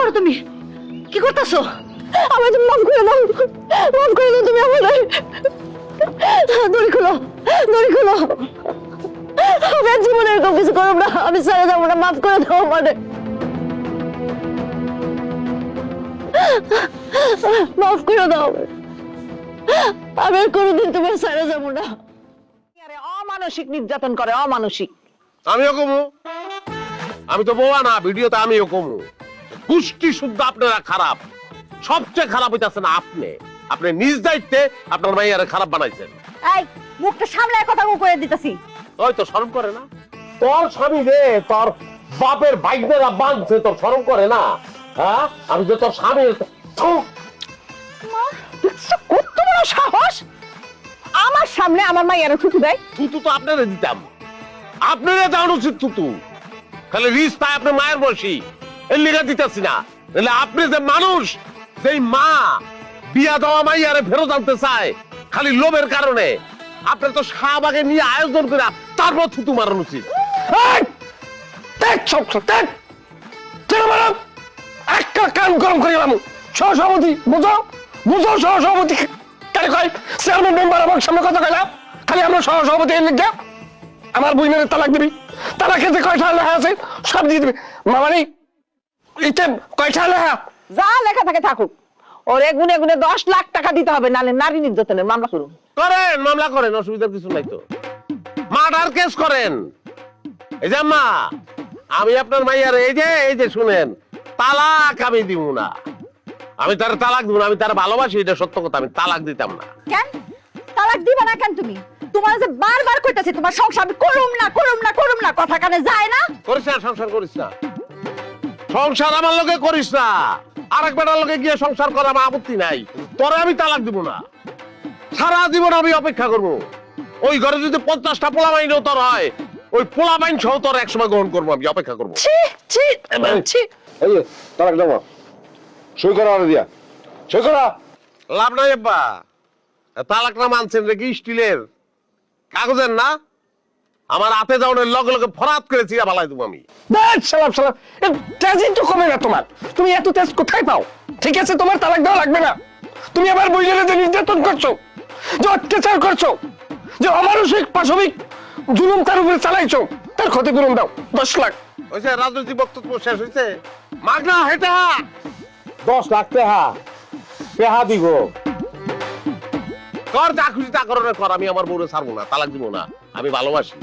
করো তুমি? কি করতেছো? আমাকে মাফ করে দাও, মাফ করে দাও তুমি আমাদের। দড়ি খুলো, দড়ি খুলো। আমি আর জীবনে এরকম কিছু করব না, আমি ছেড়ে যাবো না, মাফ করে দাও আমাদের, মাফ করে দাও। আমি আর কোনোদিন তোমার ছেড়ে যাবো না। অমানসিক নির্যাতন করে, অমানসিক। আমিও কমু, আমি তো বোয়া না, ভিডিওতে আমিও কমু। পুষ্টি শুদ্ধ আপনারা খারাপ, সবচেয়ে খারাপ হইতাছে না আপনি। আপনি নিজ দায়িত্বে আপনার মাইয়ারে খারাপ বানাইছেন। এই মুখটা সামলায় কথা কয়ে দিতেছি। ওই তো শরম করে না? তোর স্বামী রে তোর বাপের বাইকরা বাঁধছে, তোর শরম করে না? হ্যাঁ, আমি যে তোর স্বামী। কত বড় সাহস! আমার সামনে আমার মাইয়ারে থুতু দেয়। থুতু তো আপনারে দিতাম, আপনারে দেওয়া উচিত থুতু। খালি রিস তাই আপনার মায়ের বসি এর লিগা দিতেছি না। আপনি যে মানুষ, যেই মা বিয়া দেওয়া মাইয়ারে ফেরত আনতে চায় খালি লোভের কারণে, আপনার তো শাহবাগে নিয়ে আয়োজন করে তারপর থুতু মারানো উচিত। একটা কান গরম করে গেলাম। সহসভাপতি বুঝো, বুঝো সহসভাপতি কেন কয় চেয়ারম্যান মেম্বার আমার সামনে কথা কইলাম। খালি আমরা সহসভাপতি লিখে আমার বইনের তালাক দিবি, তালাকে যে কয়টা লেখা আছে সব দিয়ে দিবি। মামানি ইতে কয়টা লেখা যা লেখা থাকে থাকুক, ওরে গুনে গুনে 10 লাখ টাকা দিতে হবে, নালে নারী নির্যাতনের মামলা করুন। করেন, মামলা করেন, অসুবিধার কিছু নাই তো। মার্ডার কেস করেন। এই যে মা, আমি আপনার মাইয়ার এই যে শুনেন, তালাক আমি দিব না। আমি তার তালাক দিব না, আমি তার ভালোবাসি, এটা সত্য কথা। আমি তালাক দিতাম না। কেন তালাক দিবা না কেন তুমি? তোমার যে বারবার কইতাছি তোমার সংসার আমি করুম না, করুম না, করুম না, কথা কানে যায় না? করিস না, সংসার করিস না। সংসার আমার লগে করিস না, আরেক বেটার লগে গিয়ে সংসার করা আমার আপত্তি নাই। তোরে আমি তালাক দিব না, সারা জীবন আমি অপেক্ষা করব। ওই ঘরে যদি 50টা পোলা বাইন তোর হয়, ওই পোলা বাইন সহ তোর একসময় গ্রহণ করবো, আমি অপেক্ষা করবো। ছি ছি ছি। এই যে তালাক দাও, সই করা আর দিয়া সই করা। লাভ নাই আব্বা, তালাকটা মানছেন রে কি স্টিলের কাগজের না? আমার হাতে যাওয়ার লগে লগে ফরাত করে চিরা বালাই দেবো আমি। সালাম সালাম, তেজই তো কমে না তোমার। তুমি এত তেজ কোথায় পাও? ঠিক আছে, তোমার তালাক দেওয়া লাগবে না। তুমি আবার বইলে যে নির্যাতন করছো, যে অত্যাচার করছো, যে অমানসিক পাশবিক জুলুম তার উপরে চালাইছো, তার ক্ষতিপূরণ দাও 10 লাখ। ওই যে রাজনৈতিক বক্তব্য শেষ হয়েছে, মাগনা হেটা 10 লাখ টাকা দিব। কর যা খুশি তা করো কর, আমি আমার বউরে ছাড়বো না, তালাক দিব না। আমি ভালোবাসি,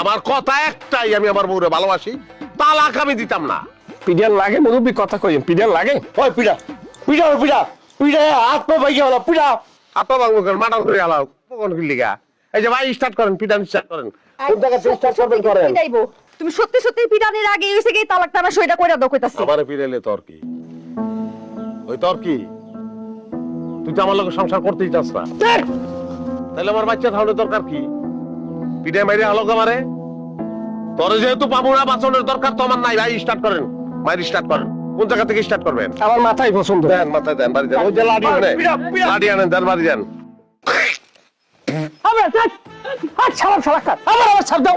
আমার কথা একটাই, আমি আমার বউরে ভালোবাসি, তালাক আমি দিতাম না। পিডিয়ার লাগে মুরব্বী কথা কই, পিডিয়ার লাগে। ওই পিডা পিডা পিডা পিডা হাত পা ভাই গেল পিডা। আপা বাবু মাটা করে আলাও কোন কি লিগা? এই যে ভাই স্টার্ট করেন, পিডান স্টার্ট করেন। কোন জায়গা স্টার্ট করবেন করেন। পিটাইবো তুমি? সত্যি সত্যি পিটানির আগে হইছে কি তালাকটা আমি সইটা কইরা দাও কইতাছি। আমারে পিড়াইলে তোর কি? ওই তোর কি? তুই তো আমার লগে সংসার করতেই চাস না, তাহলে আমার বাচ্চা থাউলে দরকার কি? পিঠে মাইরে হলো আমারে। তোর যেহেতু পাবো না, বাঁচানোর দরকার তো আমার নাই। ভাই স্টার্ট করেন, মাইরি স্টার্ট করেন। কোন জায়গা থেকে স্টার্ট করবেন? আমার মাথায় পছন্দ। দেন, মাথায় দেন, বাড়ি দেন। ওই যে লাডি আনে, লাডি আনেন, দেন বাড়ি দেন। আবার আজ সালাম সালাক আবার আবার ছাড় দাও।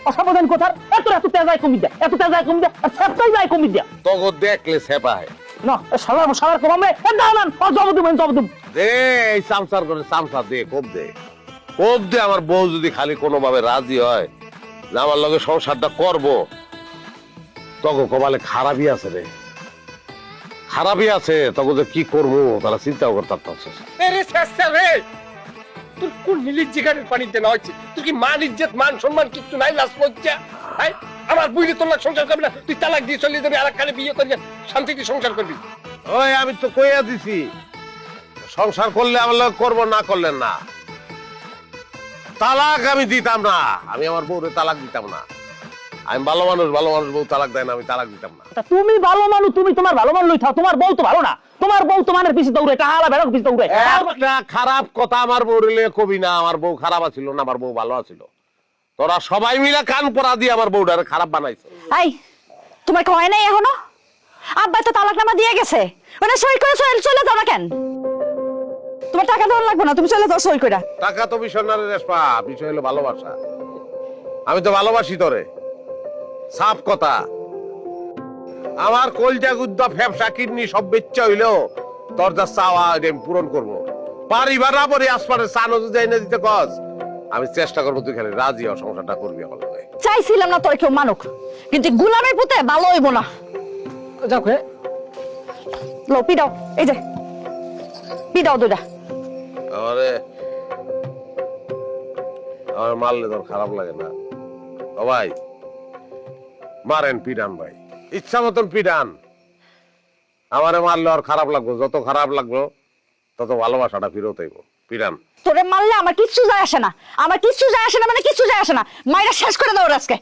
অসাবধান কোথার এত এত তেজায় কমি দেয়, এত তেজায় কমি দেয়, আর ছাড়টাই যায় কমি দেয়। তোকে দেখলে সেপায় না সালাম সালার কমামে না না জবদুম দে। এই সামসার করে সামসা দে, কোপ দে, কোপ দে। আমার বউ যদি খালি কোনোভাবে রাজি হয় যে আমার লগে সংসারটা করবো, তখন কপালে খারাপই আছে রে, খারাপই আছে। তখন যে কি করবো তারা চিন্তাও করতে পারছে। রে শেষটা রে, তোর কোন মিলির জিগারের পানিতে না হচ্ছে? তুই কি মান ইজ্জত মান সম্মান কিচ্ছু নাই? লাশ লজ্জা আমার বুঝলি তোর সংসার করবি না, তুই তালাক দিয়ে চলে যাবি, আর একখানে বিয়ে করবি, শান্তিতে সংসার করবি। ওই আমি তো কইয়া দিছি, সংসার করলে আমার লগে করবো, না করলে না। তালাক আমি দিতাম না, আমি আমার বউরে তালাক দিতাম না। আমি ভালো মানুষ, ভালো মানুষ বউ তালাক দেয় না, আমি তালাক দিতাম না। তুমি ভালো মানুষ, তুমি তোমার ভালো মানুষ থাও, তোমার বউ তো ভালো না। তোমার বউ তো মানের পিছে দৌড়ে, টাহালা বেরোক পিছে দৌড়ে। একটা খারাপ কথা আমার বউরে কবি না। আমার বউ খারাপ আছিল না, আমার বউ ভালো আছিল। তোরা সবাই মিলে কান পরা দিয়ে আমার বউটারে খারাপ বানাইছে। এই তোমার কয় নাই এখনো? আব্বা তো তালাকনামা দিয়ে গেছে, মানে সই করে চলে যাও না কেন? তোমার টাকা দেওয়া লাগবে না, তুমি চলে যাও সই করে। টাকা তো বিষয় না রে রেশপা, বিষয় হলো ভালোবাসা। আমি তো ভালোবাসি তোরে, সাফ কথা। আমার কলজা গুদ্দা ফ্যাপসা কিডনি সব বেচ্চা হইলেও তোর যা চাওয়া এটা আমি পূরণ করবো। পারিবার না পরে আসপারে চানো যদি এনে দিতে কস, আমি চেষ্টা করবো তুই খালি রাজি হওয়ার সংসারটা করবি আমার লগে। চাইছিলাম না তোর কেউ মানুক, কিন্তু গুলামের পুতে ভালো হইব না। যাও হে লো পিডাও, এই যে পিডাও দুইটা। আমার মারলে তোর খারাপ লাগে না? ও ভাই মারেন, পিডান ভাই, ইচ্ছা মতন পিডান। আমারে মারলে আর খারাপ লাগবো, যত খারাপ লাগবো তত ভালোবাসাটা ফিরত আইব। পিডান। তোরে মারলে আমার কিচ্ছু যায় আসে না, আমার কিচ্ছু যায় আসে না, মানে কিচ্ছু যায় আসে না। মাইরা শেষ করে দাও আজকে।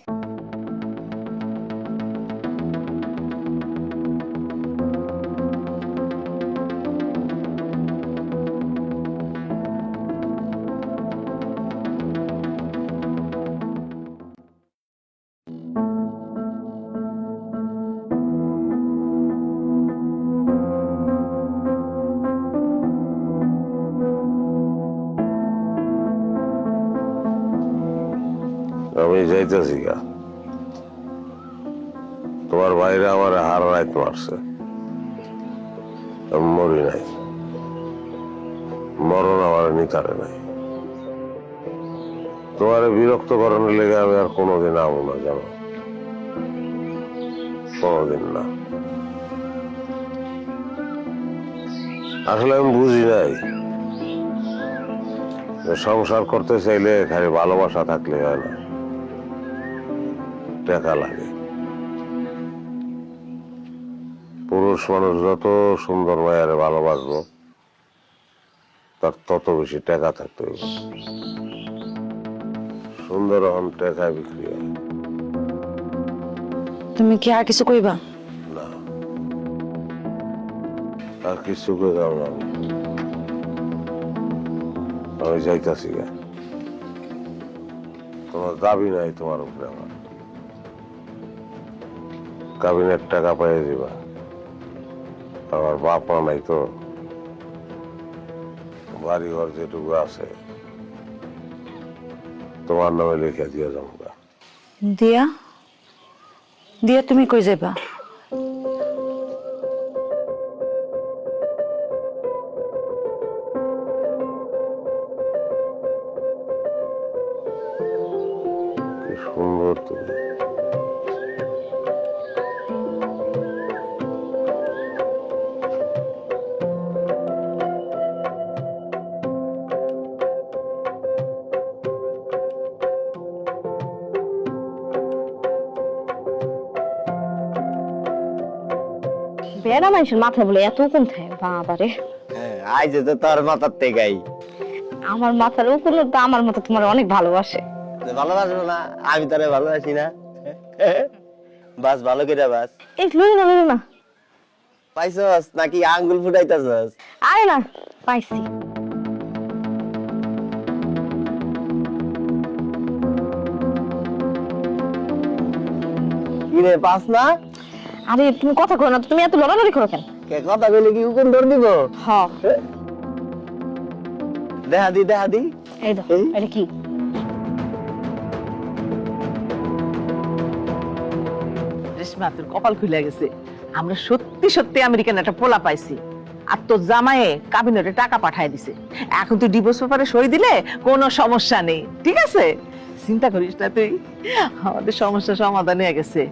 আমি যাইতেছি গা, তোমার বাইরে আমার হার রাত মারছে, আমি মরি নাই, মরণ আমার নিতারে নাই। তোমার বিরক্ত করানোর লেগে আমি আর কোনোদিন আমো না, জানো, কোনোদিন না। আসলে আমি বুঝি নাই যে সংসার করতে চাইলে খালি ভালোবাসা থাকলে হয় না, টাকা লাগে। পুরুষ মানুষ যত সুন্দর মায়ের ভালোবাসবো তার তত বেশি টাকা থাকতে হবে। সুন্দর এখন টাকায় বিক্রি হয় তুমি কি আর কিছু কইবা? না, আর কিছু করে দাও না। আমি যাইতাছি গা, তোমার দাবি নাই তোমার উপরে আমার। কাবিনের টাকা পাইয়ে দিবা, আমার বাপ মা নাই তো, বাড়ি ঘর যেটুকু আছে তোমার নামে লিখে দিয়ে যাবো। দিয়া দিয়া তুমি কই যাইবা? কি সুন্দর তুমি। বেড়া মানুষের মাথায় বলে এত কোন থাকে বাবারে। আই যে তো তোর মাথার তেগাই আমার মাথার উকুন তো আমার মতো তোমার অনেক ভালোবাসে। ভালোবাসবো না? আমি তোরে ভালোবাসি না? বাস ভালো করে বাস। এই লইলো না লইলো না। পাইছস নাকি আঙ্গুল ফুটাইতাছস? আরে না, পাইছি। কি রে পাস না? আরে তুমি কথা কও না, তুমি এত লড়ালড়ি করো কেন? কে কথা কইলে কি উকুন ধর দিব? হ্যাঁ দেখা দি এই দাও, এটা কি? রেশমা তোর কপাল খুলে গেছে, আমরা সত্যি সত্যি আমেরিকান একটা পোলা পাইছি। আর তোর জামাইয়ে কাবিনেটে টাকা পাঠায় দিছে। এখন তুই ডিভোর্স পেপারে সই দিলে কোনো সমস্যা নেই, ঠিক আছে? চিন্তা করিস না তুই, আমাদের সমস্যা সমাধান হয়ে গেছে।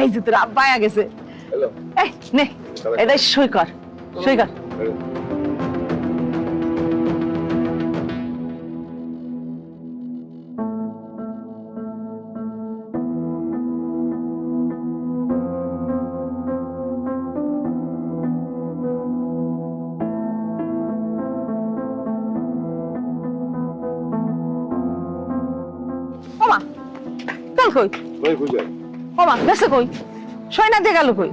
এই যে তোর আব্বা আয়া গেছে, এই নে এটাই সই কর, সই কর। ওমা তেল কই? ওমা গেছে কই? সই না দিয়ে গেল কই?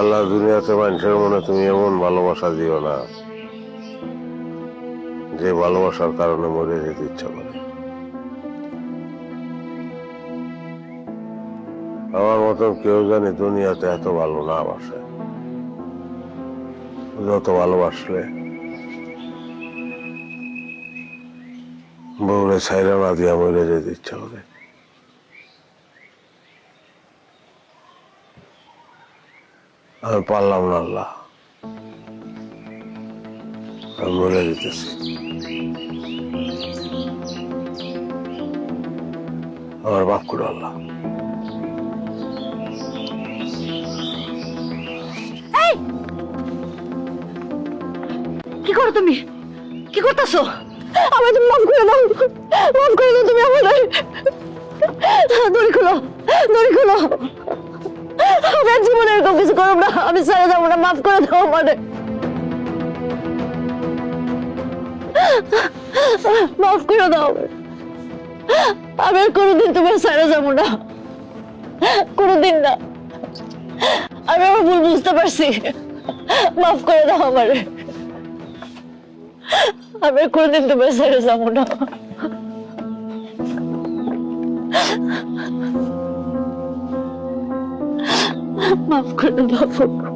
আল্লাহ দুনিয়াতে মানুষের মনে তুমি এমন ভালোবাসা দিও না যে ভালোবাসার কারণে মরে যেতে ইচ্ছা করে। আমার মতন কেউ জানি দুনিয়াতে এত ভালো না বাসে, যত ভালোবাসলে বউরে ছাইরা না দিয়া মরে যেতে ইচ্ছা করে। আমি পারলাম না আল্লাহ, আমি মরে যেতেছি। আমার বাপ করে আল্লাহ। কি করো তুমি? কি করতেছো? আমাকে মাফ করে দাও, মাফ করে দাও তুমি আমার। দড়ি খুলো, দড়ি খুলো। আমি আর জীবনে এরকম কিছু করব না, আমি ছেড়ে যাবো না, মাফ করে দাও আমারে। মাফ করে দাও, আমি আর কোনোদিন তোমার ছেড়ে যাবো না, কোনোদিন না। আমি আমার ভুল বুঝতে পারছি, মাফ করে দাও আমারে। আমি আর কোনোদিন তোমার ছেড়ে যাবো না। মাফ করে দাও।